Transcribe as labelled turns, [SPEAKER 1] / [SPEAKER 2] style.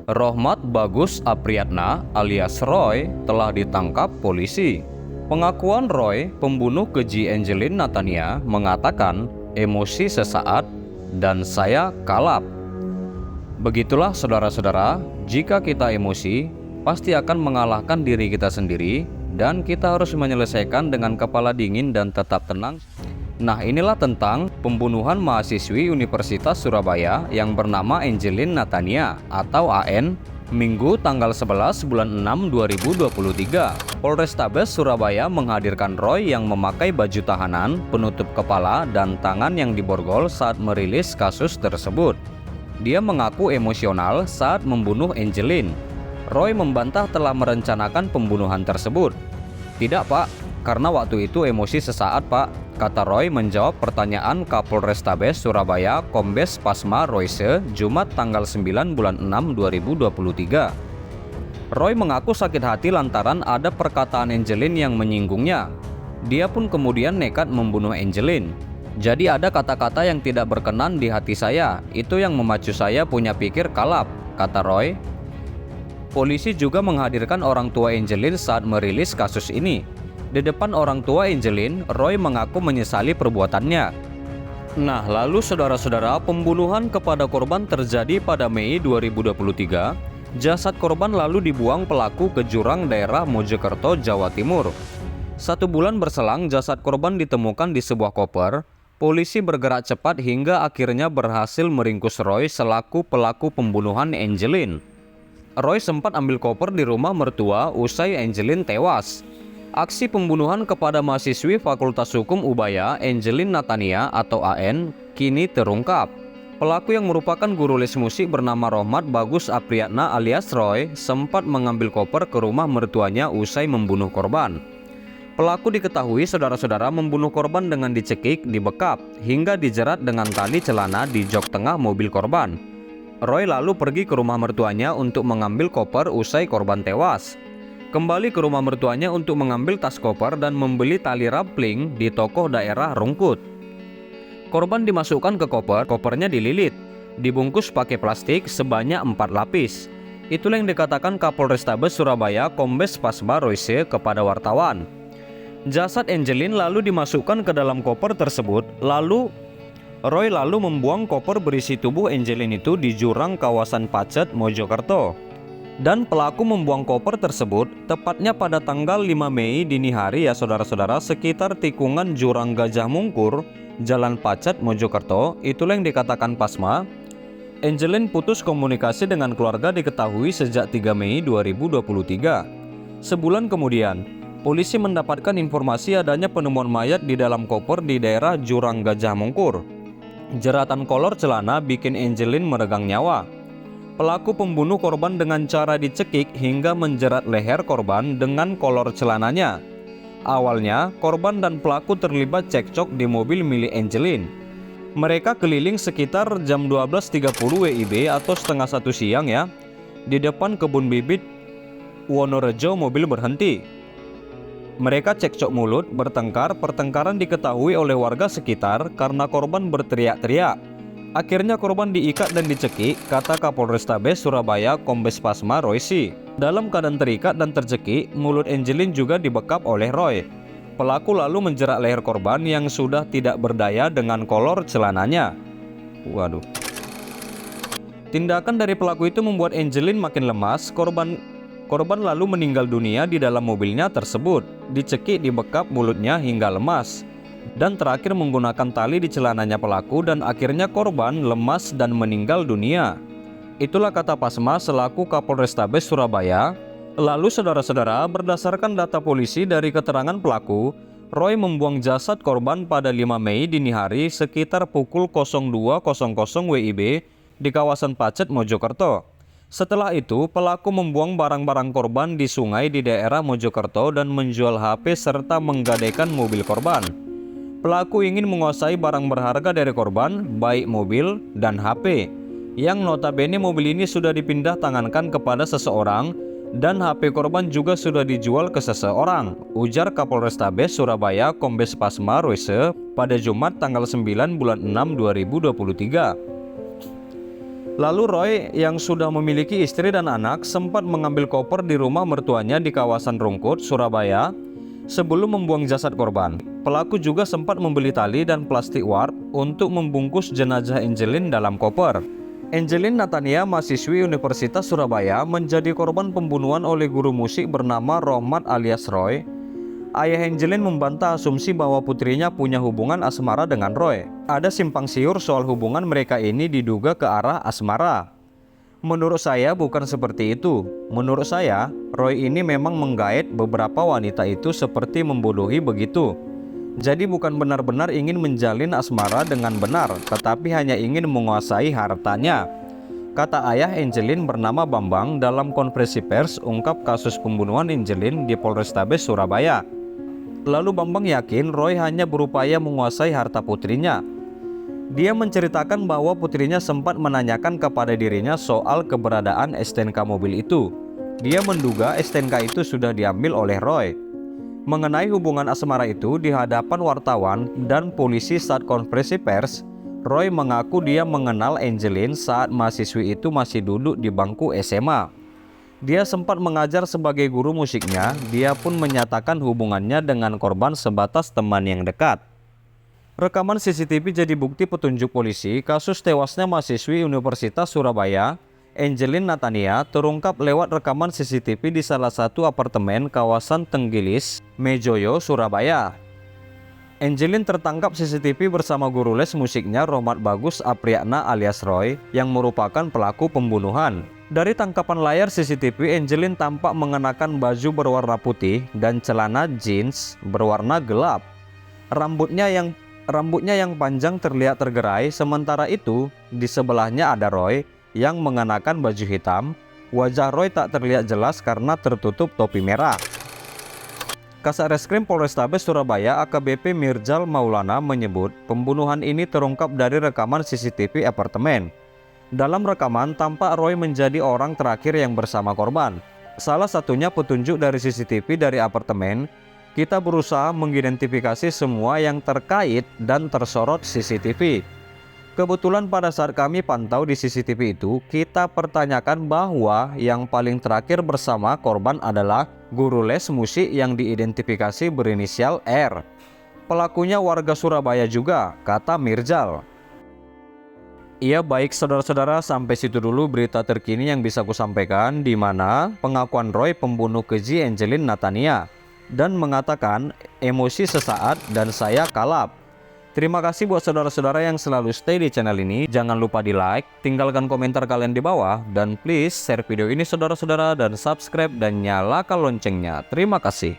[SPEAKER 1] Rohmat Bagus Apriyatna alias Roy telah ditangkap polisi. Pengakuan Roy, pembunuh keji Angelin Natania, mengatakan emosi sesaat dan saya kalap. Begitulah saudara-saudara, jika kita emosi, pasti akan mengalahkan diri kita sendiri dan kita harus menyelesaikan dengan kepala dingin dan tetap tenang. Nah, inilah tentang pembunuhan mahasiswi Universitas Surabaya yang bernama Angelin Natania atau AN, Minggu tanggal 11 bulan 6 2023. Polrestabes Surabaya menghadirkan Roy yang memakai baju tahanan, penutup kepala dan tangan yang diborgol saat merilis kasus tersebut. Dia mengaku emosional saat membunuh Angelin. Roy membantah telah merencanakan pembunuhan tersebut. "Tidak, Pak, karena waktu itu emosi sesaat, Pak," kata Roy menjawab pertanyaan Kapolrestabes Surabaya Kombes Pasma Royse Jumat tanggal 9 bulan 6 2023. Roy mengaku sakit hati lantaran ada perkataan Angelin yang menyinggungnya. Dia pun kemudian nekat membunuh Angelin. "Jadi ada kata-kata yang tidak berkenan di hati saya, itu yang memacu saya punya pikir kalap," kata Roy. Polisi juga menghadirkan orang tua Angelin saat merilis kasus ini. Di depan orang tua Angelin, Roy mengaku menyesali perbuatannya. Nah, lalu saudara-saudara, pembunuhan kepada korban terjadi pada Mei 2023. Jasad korban lalu dibuang pelaku ke jurang daerah Mojokerto, Jawa Timur. 1 bulan berselang, jasad korban ditemukan di sebuah koper. Polisi bergerak cepat hingga akhirnya berhasil meringkus Roy selaku pelaku pembunuhan Angelin. Roy sempat ambil koper di rumah mertua usai Angelin tewas. Aksi pembunuhan kepada mahasiswi Fakultas Hukum Ubaya Angelin Natania atau AN kini terungkap. Pelaku yang merupakan guru les musik bernama Rohmat Bagus Apriyatna alias Roy sempat mengambil koper ke rumah mertuanya usai membunuh korban. Pelaku diketahui saudara-saudara membunuh korban dengan dicekik, dibekap, hingga dijerat dengan tali celana di jok tengah mobil korban. Roy lalu pergi ke rumah mertuanya untuk mengambil koper usai korban tewas. Kembali ke rumah mertuanya untuk mengambil tas koper dan membeli tali rapling di toko daerah Rungkut. Korban dimasukkan ke koper, kopernya dililit, dibungkus pakai plastik sebanyak 4 lapis. Itulah yang dikatakan Kapolrestabes Surabaya Kombes Pasma Royse kepada wartawan. Jasad Angelin lalu dimasukkan ke dalam koper tersebut, Roy lalu membuang koper berisi tubuh Angelin itu di jurang kawasan Pacet, Mojokerto. Dan pelaku membuang koper tersebut tepatnya pada tanggal 5 Mei dini hari ya saudara-saudara, sekitar tikungan jurang Gajah Mungkur, Jalan Pacet, Mojokerto. Itulah yang dikatakan Pasma. Angelin putus komunikasi dengan keluarga diketahui sejak 3 Mei 2023. Sebulan kemudian, polisi mendapatkan informasi adanya penemuan mayat di dalam koper di daerah jurang Gajah Mungkur. Jeratan kolor celana bikin Angelin meregang nyawa. Pelaku pembunuh korban dengan cara dicekik hingga menjerat leher korban dengan kolor celananya. Awalnya, korban dan pelaku terlibat cekcok di mobil milik Angelin. Mereka keliling sekitar jam 12.30 WIB atau setengah 1 siang ya. Di depan kebun bibit Wonorejo mobil berhenti. Mereka cekcok mulut, bertengkar. Pertengkaran diketahui oleh warga sekitar karena korban berteriak-teriak. Akhirnya korban diikat dan dicekik, kata Kapolrestabes Surabaya Kombes Pasma Royse. Dalam keadaan terikat dan tercekik, mulut Angelin juga dibekap oleh Roy. Pelaku lalu menjerat leher korban yang sudah tidak berdaya dengan kolor celananya. Waduh. Tindakan dari pelaku itu membuat Angelin makin lemas. Korban lalu meninggal dunia di dalam mobilnya tersebut. Dicekik, dibekap mulutnya hingga lemas. Dan terakhir menggunakan tali di celananya pelaku dan akhirnya korban lemas dan meninggal dunia. Itulah kata Pasma selaku Kapolrestabes Surabaya. Lalu saudara-saudara, berdasarkan data polisi dari keterangan pelaku, Roy membuang jasad korban pada 5 Mei dini hari sekitar pukul 02.00 WIB di kawasan Pacet, Mojokerto. Setelah itu, pelaku membuang barang-barang korban di sungai di daerah Mojokerto dan menjual HP serta menggadaikan mobil korban. Pelaku ingin menguasai barang berharga dari korban, baik mobil dan HP, yang notabene mobil ini sudah dipindah tangankan kepada seseorang dan HP korban juga sudah dijual ke seseorang, ujar Kapolrestabes Surabaya Kombes Pasma Royse pada Jumat tanggal 9 bulan 6 2023. Lalu Roy yang sudah memiliki istri dan anak sempat mengambil koper di rumah mertuanya di kawasan Rungkut, Surabaya sebelum membuang jasad korban. Pelaku juga sempat membeli tali dan plastik wrap untuk membungkus jenazah Angelin dalam koper. Angelin Natania, mahasiswi Universitas Surabaya, menjadi korban pembunuhan oleh guru musik bernama Rohmat alias Roy. Ayah Angelin membantah asumsi bahwa putrinya punya hubungan asmara dengan Roy. Ada simpang siur soal hubungan mereka ini diduga ke arah asmara. Menurut saya bukan seperti itu. Menurut saya, Roy ini memang menggait beberapa wanita itu seperti membodohi begitu. Jadi bukan benar-benar ingin menjalin asmara dengan benar, tetapi hanya ingin menguasai hartanya, kata ayah Angelin bernama Bambang dalam konferensi pers ungkap kasus pembunuhan Angelin di Polrestabes Surabaya. Lalu Bambang yakin Roy hanya berupaya menguasai harta putrinya. Dia menceritakan bahwa putrinya sempat menanyakan kepada dirinya soal keberadaan STNK mobil itu. Dia menduga STNK itu sudah diambil oleh Roy. Mengenai hubungan asmara itu di hadapan wartawan dan polisi saat konferensi pers, Roy mengaku dia mengenal Angelin saat mahasiswi itu masih duduk di bangku SMA. Dia sempat mengajar sebagai guru musiknya. Dia pun menyatakan hubungannya dengan korban sebatas teman yang dekat. Rekaman CCTV jadi bukti petunjuk polisi kasus tewasnya mahasiswi Universitas Surabaya, Angelin Natania, terungkap lewat rekaman CCTV di salah satu apartemen kawasan Tenggilis, Mejoyo, Surabaya. Angelin tertangkap CCTV bersama guru les musiknya Rohmat Bagus Apriyatna alias Roy yang merupakan pelaku pembunuhan. Dari tangkapan layar CCTV, Angelin tampak mengenakan baju berwarna putih dan celana jeans berwarna gelap. Rambutnya yang panjang terlihat tergerai, sementara itu di sebelahnya ada Roy yang mengenakan baju hitam. Wajah Roy tak terlihat jelas karena tertutup topi merah. Kasat Reskrim Polrestabes Surabaya AKBP Mirjal Maulana menyebut pembunuhan ini terungkap dari rekaman CCTV apartemen. Dalam rekaman tampak Roy menjadi orang terakhir yang bersama korban. Salah satunya petunjuk dari CCTV dari apartemen. Kita berusaha mengidentifikasi semua yang terkait dan tersorot CCTV. Kebetulan pada saat kami pantau di CCTV itu, kita pertanyakan bahwa yang paling terakhir bersama korban adalah guru les musik yang diidentifikasi berinisial R. Pelakunya warga Surabaya juga, kata Mirjal. Iya, baik saudara-saudara, sampai situ dulu berita terkini yang bisa aku sampaikan, di mana pengakuan Roy pembunuh keji Angelin Natania dan mengatakan emosi sesaat dan saya kalap. Terima kasih buat saudara-saudara yang selalu stay di channel ini. Jangan lupa di like, tinggalkan komentar kalian di bawah, dan please share video ini saudara-saudara dan subscribe dan nyalakan loncengnya. Terima kasih.